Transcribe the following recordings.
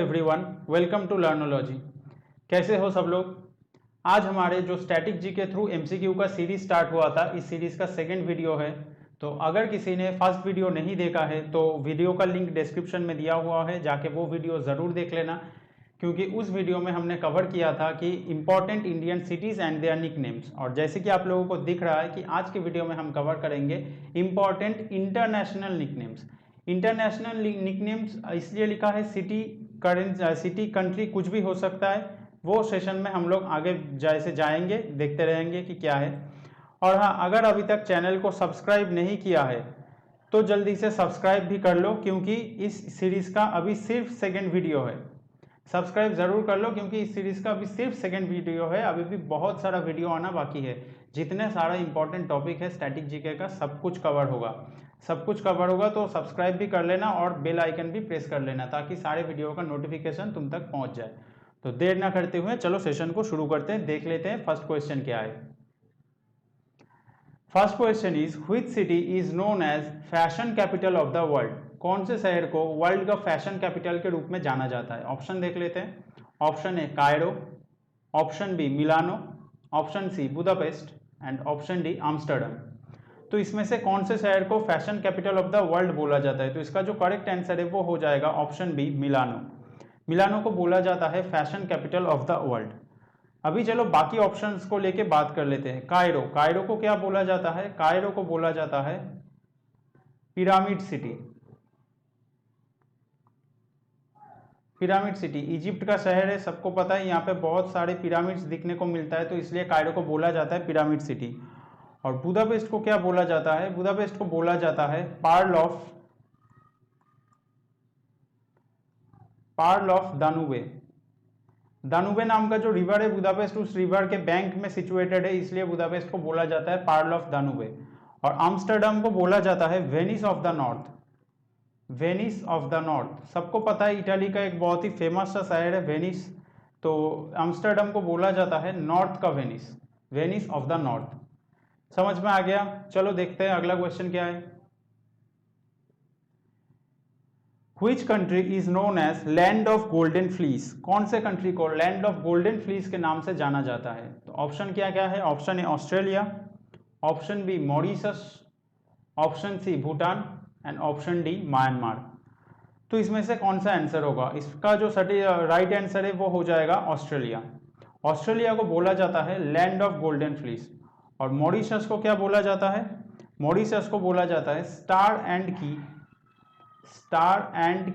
Everyone, welcome to लर्नोलॉजी। कैसे हो सब लोग। आज हमारे जो स्टैटिक जी के थ्रू एमसीक्यू का सीरीज स्टार्ट हुआ था, इस सीरीज का सेकंड वीडियो है। तो अगर किसी ने फर्स्ट वीडियो नहीं देखा है तो वीडियो का लिंक डिस्क्रिप्शन में दिया हुआ है, जाके वो वीडियो ज़रूर देख लेना, क्योंकि उस वीडियो में हमने कवर किया था कि important Indian cities and their nicknames. और जैसे कि आप लोगों को दिख रहा है कि आज के वीडियो में हम कवर करेंगे important international nicknames. International nicknames इसलिए लिखा है, सिटी कंट्री कुछ भी हो सकता है। वो सेशन में हम लोग आगे जैसे जाएंगे देखते रहेंगे कि क्या है। और हाँ, अगर अभी तक चैनल को सब्सक्राइब नहीं किया है तो जल्दी से सब्सक्राइब भी कर लो, क्योंकि इस सीरीज का अभी सिर्फ सेकंड वीडियो है। सब्सक्राइब जरूर कर लो, क्योंकि इस सीरीज का अभी सिर्फ सेकंड वीडियो है, अभी भी बहुत सारा वीडियो आना बाकी है। जितने सारा इंपॉर्टेंट टॉपिक है स्टैटिक जीके का, सब कुछ कवर होगा। सब कुछ कवर होगा तो सब्सक्राइब भी कर लेना और बेल आइकन भी प्रेस कर लेना, ताकि सारे वीडियो का नोटिफिकेशन तुम तक पहुंच जाए। तो देर ना करते हुए चलो सेशन को शुरू करते हैं, देख लेते हैं फर्स्ट क्वेश्चन क्या है। First question is which city is known as fashion capital of the world. कौन से शहर को वर्ल्ड का फैशन कैपिटल के रूप में जाना जाता है। ऑप्शन देख लेते हैं। Option A Cairo, option B Milano, option C Budapest and option D Amsterdam. तो इसमें से कौन से शहर को fashion capital of the world बोला जाता है। तो इसका जो करेक्ट आंसर है वो हो जाएगा ऑप्शन बी मिलानो। मिलानो को बोला जाता है fashion capital of the world. अभी चलो बाकी ऑप्शंस को लेके बात कर लेते हैं। कायरो, कायरो को क्या बोला जाता है। कायरो को बोला जाता है pyramid city. Pyramid city Egypt का शहर है, सबको पता है, यहाँ पे बहुत सारे पिरामिड्स दिखने को मिलता है, तो इसलिए कायरो को बोला जाता है पिरामिड सिटी। और बुदापेस्ट को क्या बोला जाता है। बुदापेस्ट को बोला जाता है पार्ल ऑफ दानुबे। दानुबे नाम का जो रिवर है बुदापेस्ट, उस रिवर के बैंक में सिचुएटेड है, इसलिए बुदापेस्ट को बोला जाता है पार्ल ऑफ दानुबे। और आम्स्टर्डम को बोला जाता है Venice of the north. Venice of the north सबको पता है, इटाली का एक बहुत ही फेमस सा शहर है वेनिस। तो आम्स्टर्डम को बोला जाता है नॉर्थ का Venice, Venice of the north. समझ में आ गया। चलो देखते हैं अगला क्वेश्चन क्या है। Which country is known as land of golden fleece. कौन से कंट्री को लैंड ऑफ गोल्डन फ्लीस के नाम से जाना जाता है। तो ऑप्शन क्या क्या है। Option A Australia, option B Mauritius, option C Bhutan and option D Myanmar. तो इसमें से कौन सा आंसर होगा। इसका जो राइट आंसर है वो हो जाएगा ऑस्ट्रेलिया। ऑस्ट्रेलिया को बोला जाता है लैंड ऑफ गोल्डन फ्लीस। और मॉरिशस को क्या बोला जाता है। मॉरिशस को बोला जाता है star and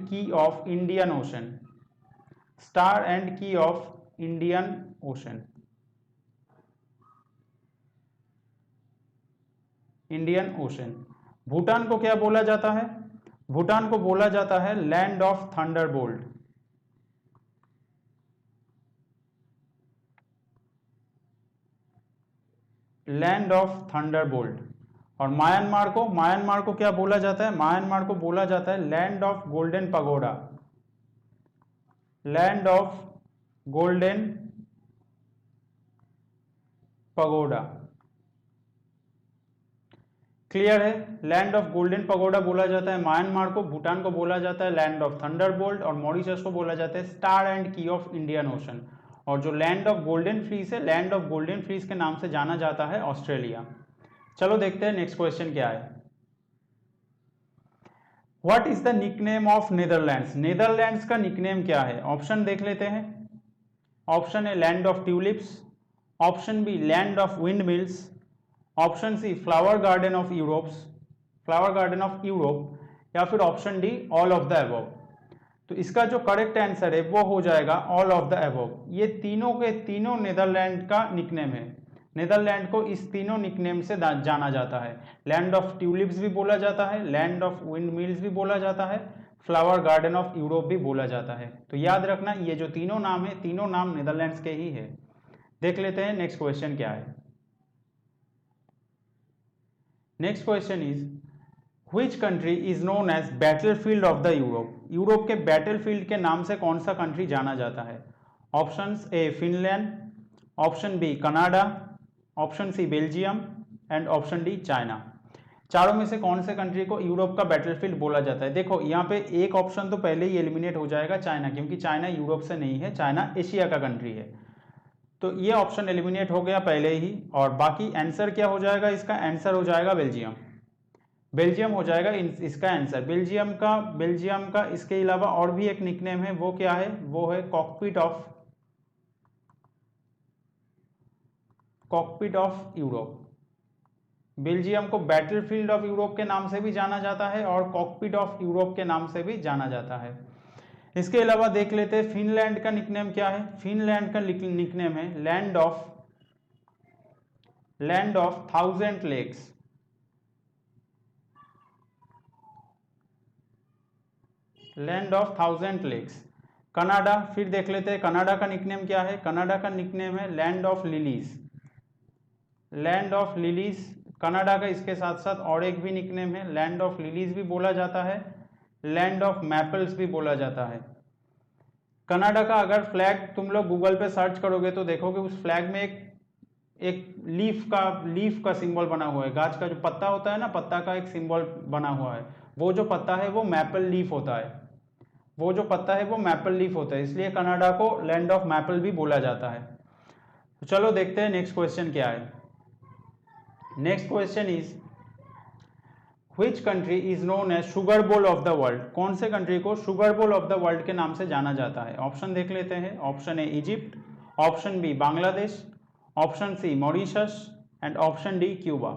key of Indian Ocean. Star and key of Indian Ocean, Indian Ocean. Bhutan को क्या बोला जाता है। भूटान को बोला जाता है land of Thunderbolt. Land of Thunderbolt. और म्यांमार को क्या बोला जाता है। म्यांमार को बोला जाता है land of golden pagoda. Land of golden pagoda. Clear है। लैंड ऑफ गोल्डन पगोडा बोला जाता है म्यांमार को, भूटान को बोला जाता है लैंड ऑफ थंडरबोल्ट, और मॉरिशस को बोला जाता है star and key of Indian ocean. और जो लैंड ऑफ गोल्डन फ्लीस है, लैंड ऑफ गोल्डन फ्लीस के नाम से जाना जाता है ऑस्ट्रेलिया। चलो देखते हैं नेक्स्ट क्वेश्चन क्या है। What is the nickname of Netherlands. Netherlands का निकनेम क्या है। ऑप्शन देख लेते हैं। Option A land of tulips, option B land of windmills, option C flower garden of Europe, या फिर option D all of the above. तो इसका जो करेक्ट आंसर है वो हो जाएगा ऑल ऑफ द अबव। ये तीनों के तीनों नेदरलैंड का निकनेम है। नेदरलैंड को इस तीनों निकनेम से जाना जाता है। लैंड ऑफ ट्यूलिप्स भी बोला जाता है, लैंड ऑफ विंड मिल्स भी बोला जाता है, फ्लावर गार्डन ऑफ यूरोप भी बोला जाता है। तो याद रखना, ये जो तीनों नाम है, तीनों नाम नेदरलैंड्स के ही है। देख लेते हैं नेक्स्ट क्वेश्चन क्या है। Next question is which country is known as battlefield of the Europe. Europe के बैटलफील्ड के नाम से कौन सा कंट्री जाना जाता है। Options A Finland, option B Canada, option C Belgium and option D China. चारों में से कौन से कंट्री को यूरोप का बैटलफील्ड बोला जाता है? देखो यहाँ पे एक ऑप्शन तो पहले ही एलिमिनेट हो जाएगा, चाइना, क्योंकि चाइना यूरोप से नहीं है, चाइना एशिया का कंट्री है। तो ये ऑप्शन एलिमिनेट हो गया पहले ही। और बाकी आंसर क्या हो जाएगा? इसका आंसर हो जाएगा बेल्जियम। बेल्जियम हो जाएगा इसका आंसर। बेल्जियम का इसके अलावा और भी एक निकनेम है, वो क्या है? वो है कॉकपिट ऑफ यूरोप। बेल्जियम को बैटलफील्ड ऑफ यूरोप के नाम से भी जाना जाता है और कॉकपिट ऑफ यूरोप के नाम से भी जाना जाता है। इसके अलावा देख लेते हैं फिनलैंड का निकनेम क्या है। फिनलैंड का निकनेम है land of thousand lakes. Land of thousand lakes. Canada, फिर देख लेते हैं कनाडा का निकनेम क्या है। कनाडा का निकनेम है land of lilies. Land of lilies Canada का। इसके साथ साथ और एक भी निकनेम है, लैंड ऑफ लिलीज भी बोला जाता है, लैंड ऑफ मैपल्स भी बोला जाता है। कनाडा का अगर फ्लैग तुम लोग गूगल पे सर्च करोगे तो देखोगे उस फ्लैग में एक लीफ का सिंबल बना हुआ है। गाछ का जो पत्ता होता है ना, पत्ता का एक सिंबल बना हुआ है। वो जो पत्ता है वो मैपल लीफ होता है। वो जो पत्ता है वो मैपल लीफ होता है, इसलिए कनाडा को लैंड ऑफ मैपल भी बोला जाता है। तो चलो देखते हैं नेक्स्ट क्वेश्चन क्या है। Next question is which country is known as sugar bowl of the world? कौन से कंट्री को sugar bowl of the world के नाम से जाना जाता है? ऑप्शन देख लेते हैं। Option A Egypt, option B Bangladesh, option C Mauritius and option D Cuba.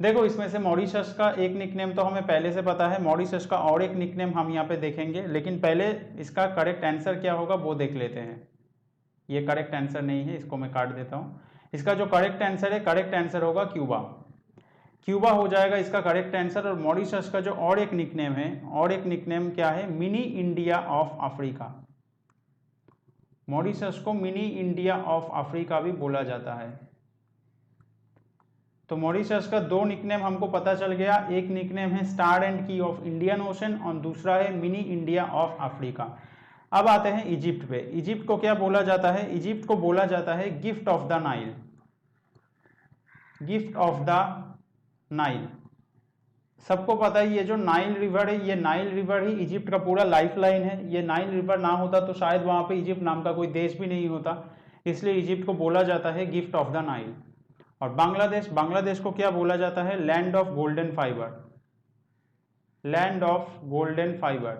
देखो इसमें से मॉरिशस का एक निकनेम तो हमें पहले से पता है, मॉरिशस का और एक निकनेम हम यहाँ पे देखेंगे, लेकिन पहले इसका करेक्ट आंसर क्या होगा वो देख लेते हैं। ये करेक्ट आंसर नहीं है, इसको मैं काट देता हूँ। इसका जो करेक्ट आंसर है, करेक्ट आंसर होगा क्यूबा। क्यूबा हो जाएगा इसका करेक्ट आंसर। और मॉरिशस का जो और एक निकनेम है, और एक निकनेम क्या है? Mini India of Africa. Mauritius को मिनी इंडिया ऑफ अफ्रीका भी बोला जाता है। तो मॉरिशस का दो निकनेम हमको पता चल गया। एक निकनेम है star and key of Indian ocean और दूसरा है मिनी इंडिया ऑफ अफ्रीका। अब आते हैं इजिप्ट पे। इजिप्ट को क्या बोला जाता है? इजिप्ट को बोला जाता है gift of the Nile. Gift of the Nile. सबको पता है ये जो नाइल रिवर है, ये नाइल रिवर ही इजिप्ट का पूरा लाइफ लाइन है। ये नाइल रिवर ना होता तो शायद वहां पे इजिप्ट नाम का कोई देश भी नहीं होता, इसलिए इजिप्ट को बोला जाता है गिफ्ट ऑफ द नाइल। और बांग्लादेश को क्या बोला जाता है? Land of golden fibre. Land of golden fibre.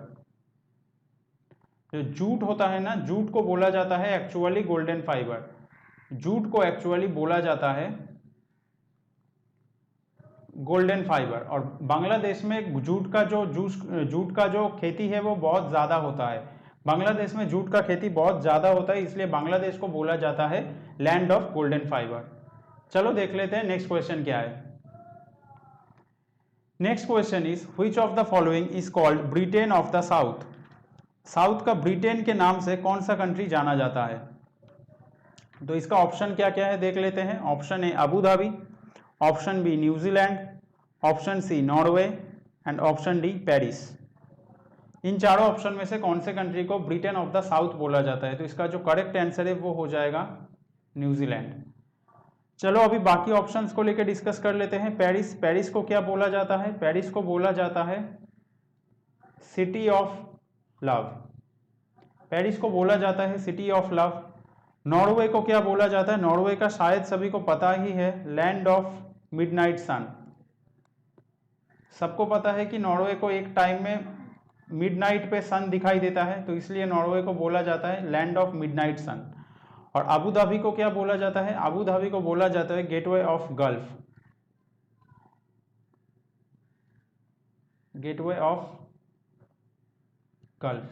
जो जूट होता है ना, जूट को बोला जाता है एक्चुअली गोल्डन फाइबर। जूट को एक्चुअली बोला जाता है गोल्डन फाइबर। और बांग्लादेश में जूट का जो खेती है वो बहुत ज़्यादा होता है। बांग्लादेश में जूट का खेती बहुत ज़्यादा होता है, इसलिए बांग्लादेश को बोला जाता है लैंड ऑफ गोल्डन फाइबर। चलो देख लेते हैं नेक्स्ट क्वेश्चन क्या है। Next question is which of the following is called Britain of the south? South का ब्रिटेन के नाम से कौन सा कंट्री जाना जाता है? तो इसका ऑप्शन क्या क्या है देख लेते हैं। Option A Abu Dhabi, option B New Zealand, option C Norway and option D Paris. इन चारों ऑप्शन में से कौन से कंट्री को ब्रिटेन ऑफ द साउथ बोला जाता है? तो इसका जो करेक्ट आंसर है वो हो जाएगा न्यूजीलैंड। चलो अभी बाकी ऑप्शंस को लेकर डिस्कस कर लेते हैं। पेरिस को क्या बोला जाता है? पेरिस को बोला जाता है सिटी ऑफ लव। पेरिस को बोला जाता है सिटी ऑफ लव। नॉर्वे को क्या बोला जाता है? नॉर्वे का शायद सभी को पता ही है, लैंड ऑफ मिडनाइट सन। सबको पता है कि नॉर्वे को एक टाइम में मिडनाइट पे सन दिखाई देता है, तो इसलिए नॉर्वे को बोला जाता है लैंड ऑफ मिडनाइट सन। और अबू धाबी को क्या बोला जाता है? अबू धाबी को बोला जाता है gateway of gulf. Gateway of gulf.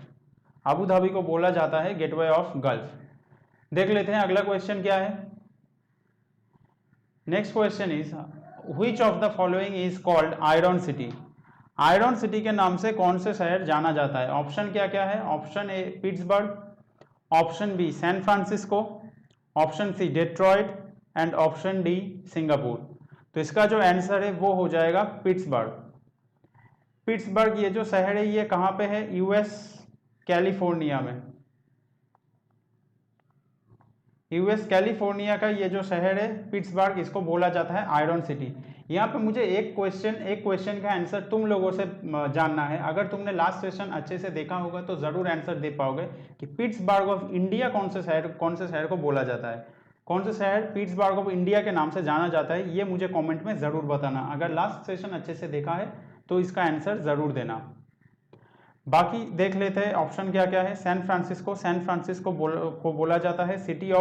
Abu Dhabi को बोला जाता है गेटवे ऑफ गल्फ। देख लेते हैं अगला क्वेश्चन क्या है। Next question is which of the following is called iron city? Iron city के नाम से कौन से शहर जाना जाता है? ऑप्शन क्या क्या है? Option A Pittsburgh, option B San Francisco, option C Detroit and option D Singapore. तो इसका जो आंसर है वो हो जाएगा पिट्सबर्ग। पिट्सबर्ग ये जो शहर है ये कहाँ पे है? यूएस कैलिफोर्निया में। यूएस कैलिफोर्निया का ये जो शहर है पिट्सबर्ग, इसको बोला जाता है आयरन सिटी। यहाँ पे मुझे एक क्वेश्चन का आंसर तुम लोगों से जानना है। अगर तुमने लास्ट सेशन अच्छे से देखा होगा तो जरूर आंसर दे पाओगे कि पिट्सबर्ग ऑफ इंडिया कौन से शहर को बोला जाता है, कौन से शहर पिट्सबर्ग ऑफ इंडिया के नाम से जाना जाता है, ये मुझे कमेंट में जरूर बताना। अगर लास्ट सेशन अच्छे से देखा है तो इसका आंसर जरूर देना। बाकी देख लेते हैं ऑप्शन क्या क्या है। सैन फ्रांसिस्को को बोला जाता है सिटी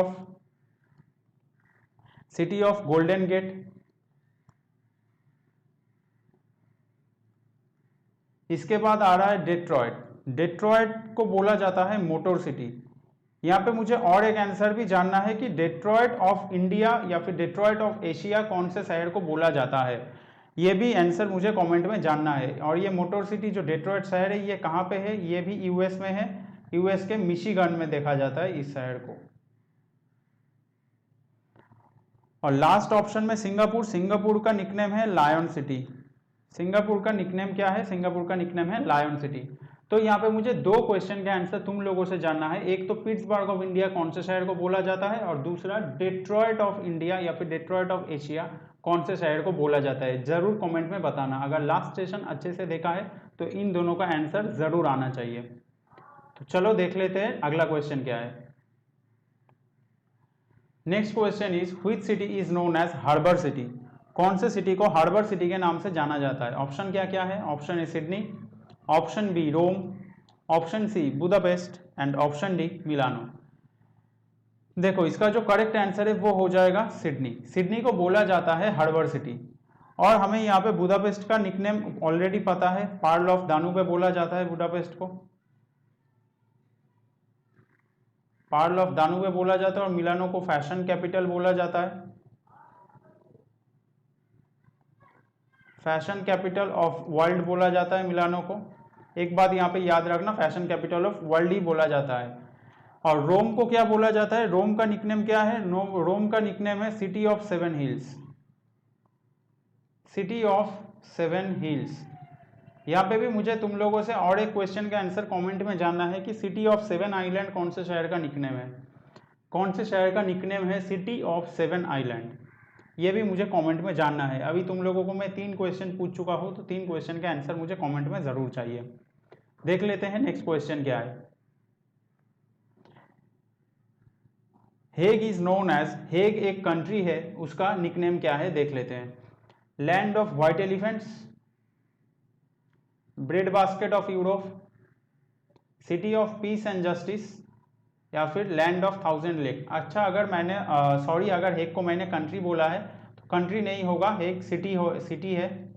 ऑफ गोल्डन गेट। इसके बाद आ रहा है डेट्रॉयट को बोला जाता है मोटर सिटी। यहाँ पे मुझे और एक आंसर भी जानना है कि डेट्रॉयट ऑफ इंडिया या फिर डेट्रॉयट ऑफ एशिया कौन से शहर को बोला जाता है, ये भी आंसर मुझे कमेंट में जानना है। और ये मोटर सिटी जो डेट्रॉयट शहर है ये कहाँ पे है, ये भी यूएस में है, यूएस के मिशिगन में देखा जाता है इस शहर को। और लास्ट ऑप्शन में सिंगापुर का निकनेम है लायन सिटी। सिंगापुर का निकनेम क्या है, सिंगापुर का निकनेम है लायन सिटी। तो यहाँ पे मुझे दो क्वेश्चन का आंसर तुम लोगों से जानना है। एक तो पिट्सबर्ग ऑफ इंडिया कौन से शहर को बोला जाता है, और दूसरा डेट्रॉयट ऑफ इंडिया या फिर डेट्रॉयट ऑफ एशिया कौन से शहर को बोला जाता है। जरूर कमेंट में बताना। अगर लास्ट सेशन अच्छे से देखा है तो इन दोनों का आंसर जरूर आना चाहिए। तो चलो देख लेते हैं अगला क्वेश्चन क्या है। Next question is which city is known as harbour city. कौन से सिटी को हार्बर सिटी के नाम से जाना जाता है। ऑप्शन क्या क्या है। Option A Sydney, option B Rome, option C Budapest and option D Milano. देखो इसका जो करेक्ट आंसर है वो हो जाएगा सिडनी। सिडनी को बोला जाता है हार्बर सिटी। और हमें यहाँ पे बुदापेस्ट का निकनेम ऑलरेडी पता है, पार्ल ऑफ दानूबे बोला जाता है बुदापेस्ट को, पार्ल ऑफ दानूबे बोला जाता है। और मिलानो को फैशन कैपिटल बोला जाता है, फैशन कैपिटल ऑफ वर्ल्ड बोला जाता है मिलानो को। एक बात यहाँ पे याद रखना, फैशन कैपिटल ऑफ वर्ल्ड ही बोला जाता है। और रोम को क्या बोला जाता है, रोम का निकनेम क्या है, रोम का निकनेम है city of seven hills, city of seven hills. यहाँ पे भी मुझे तुम लोगों से और एक क्वेश्चन का आंसर कमेंट में जानना है कि सिटी ऑफ सेवन आइलैंड कौन से शहर का निकनेम है, कौन से शहर का निकनेम है सिटी ऑफ सेवन आइलैंड, ये भी मुझे कमेंट में जानना है। अभी तुम लोगों को मैं 3 क्वेश्चन पूछ चुका हूँ, तो 3 क्वेश्चन का आंसर मुझे कमेंट में जरूर चाहिए। देख लेते हैं नेक्स्ट क्वेश्चन क्या है। Hague is known as, Hague एक कंट्री है, उसका निकनेम क्या है देख लेते हैं। Land of white elephants, bread basket of Europe, city of peace and justice, या फिर लैंड ऑफ थाउजेंड लेक। अच्छा अगर मैंने अगर हेग को मैंने कंट्री बोला है तो कंट्री नहीं होगा, हेग सिटी है,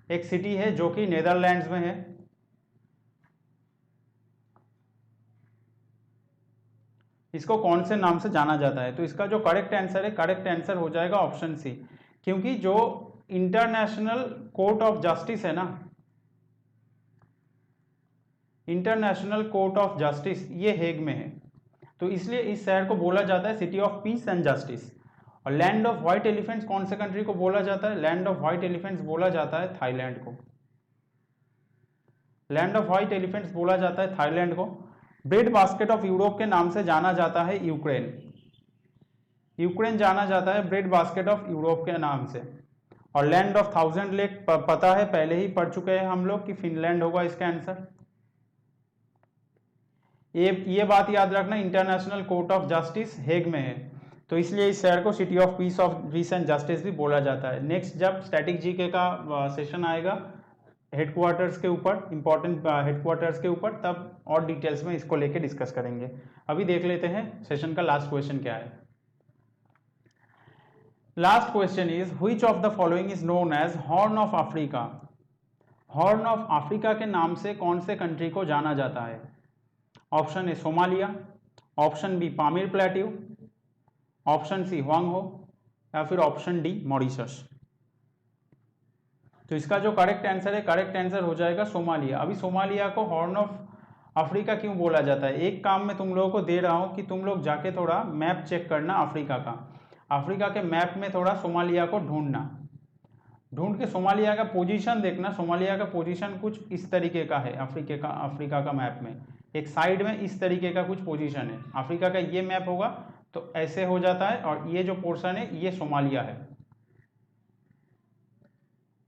एक सिटी है जो कि नेदरलैंड्स में है। इसको कौन से नाम से जाना जाता है, तो इसका जो करेक्ट आंसर हो जाएगा ऑप्शन सी। क्योंकि जो इंटरनेशनल कोर्ट ऑफ जस्टिस है ना, इंटरनेशनल कोर्ट ऑफ जस्टिस ये हेग में है, तो इसलिए इस शहर को बोला जाता है city of peace and justice. और लैंड ऑफ व्हाइट एलिफेंट्स कौन से कंट्री को बोला जाता है, लैंड ऑफ व्हाइट एलिफेंट्स बोला जाता है थाईलैंड को, लैंड ऑफ व्हाइट एलिफेंट्स बोला जाता है थाईलैंड को। ब्रेड बास्केट ऑफ यूरोप के नाम से जाना जाता है यूक्रेन, यूक्रेन जाना जाता है ब्रेड बास्केट ऑफ यूरोप के नाम से। और लैंड ऑफ थाउजेंड लेक पता है, पहले ही पढ़ चुके हैं हम लोग कि फिनलैंड होगा इसका आंसर। ये बात याद रखना, international court of justice Hague में है, तो इसलिए इस शहर को city of peace and justice भी बोला जाता है। नेक्स्ट जब स्टैटिक जीके का सेशन आएगा हेडक्वार्टर्स के ऊपर, इंपॉर्टेंट हेडक्वार्टर्स के ऊपर, तब और डिटेल्स में इसको लेके डिस्कस करेंगे। अभी देख लेते हैं सेशन का लास्ट क्वेश्चन क्या है। Last question is which of the following is known as horn of Africa. Horn of Africa के नाम से कौन से कंट्री को जाना जाता है। Option A Somalia, option B Pamir plateau, option C Huangho, या फिर ऑप्शन डी मॉरिशस। तो इसका जो करेक्ट आंसर हो जाएगा सोमालिया। अभी सोमालिया को हॉर्न ऑफ अफ्रीका क्यों बोला जाता है, एक काम मैं तुम लोगों को दे रहा हूं कि तुम लोग जाके थोड़ा मैप चेक करना अफ्रीका का, अफ्रीका के मैप में थोड़ा सोमालिया को ढूंढ के सोमालिया का पोजीशन देखना। सोमालिया का पोजीशन कुछ इस तरीके का है, अफ्रीका का मैप में एक साइड में इस तरीके का कुछ पोजीशन है। अफ्रीका का ये मैप होगा तो ऐसे हो जाता है, और ये जो पोर्शन है ये सोमालिया है।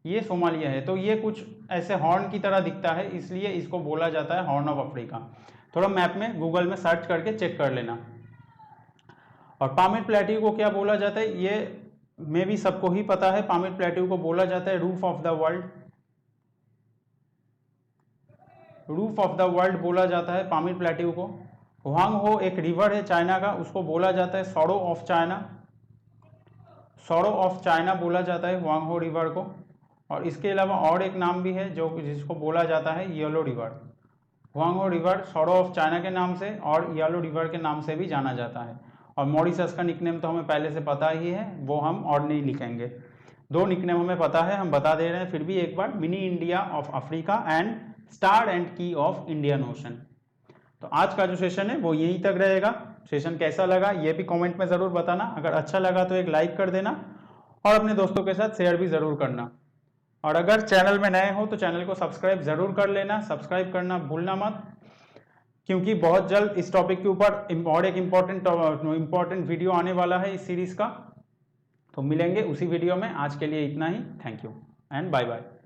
ये सोमालिया है। तो ये कुछ ऐसे हॉर्न की तरह दिखता है, इसलिए इसको बोला जाता है हॉर्न ऑफ अफ्रीका। थोड़ा मैप में गूगल में सर्च करके चेक कर लेना। और पामिर प्लेट्यू को क्या बोला जाता है, ये में भी सबको ही पता है। पामिर प्लेट्यू को बोला जाता है roof of the world. Roof of the world बोला जाता है पामिर प्लेट्यू को। हुआंग हो एक रिवर है चाइना का, उसको बोला जाता है sorrow of China. Sorrow of China बोला जाता है हुआंग हो रिवर को। और इसके अलावा और एक नाम भी है जो जिसको बोला जाता है येलो रिवर। हुआंग हो रिवर सौरो ऑफ चाइना के नाम से और येलो रिवर के नाम से भी जाना जाता है। और मॉरिशस का निकनेम तो हमें पहले से पता ही है, वो हम और नहीं लिखेंगे। दो निकनेम हमें पता है, हम बता दे रहे हैं फिर भी एक बार, mini India of Africa and star and key of Indian Ocean. तो आज का जो सेशन है वो यहीं तक रहेगा। सेशन कैसा लगा ये भी कमेंट में ज़रूर बताना। अगर अच्छा लगा तो एक लाइक कर देना और अपने दोस्तों के साथ शेयर भी ज़रूर करना। और अगर चैनल में नए हो तो चैनल को सब्सक्राइब ज़रूर कर लेना, सब्सक्राइब करना भूलना मत, क्योंकि बहुत जल्द इस टॉपिक के ऊपर और एक इम्पॉर्टेंट वीडियो आने वाला है इस सीरीज़ का। तो मिलेंगे उसी वीडियो में। आज के लिए इतना ही। Thank you and bye bye.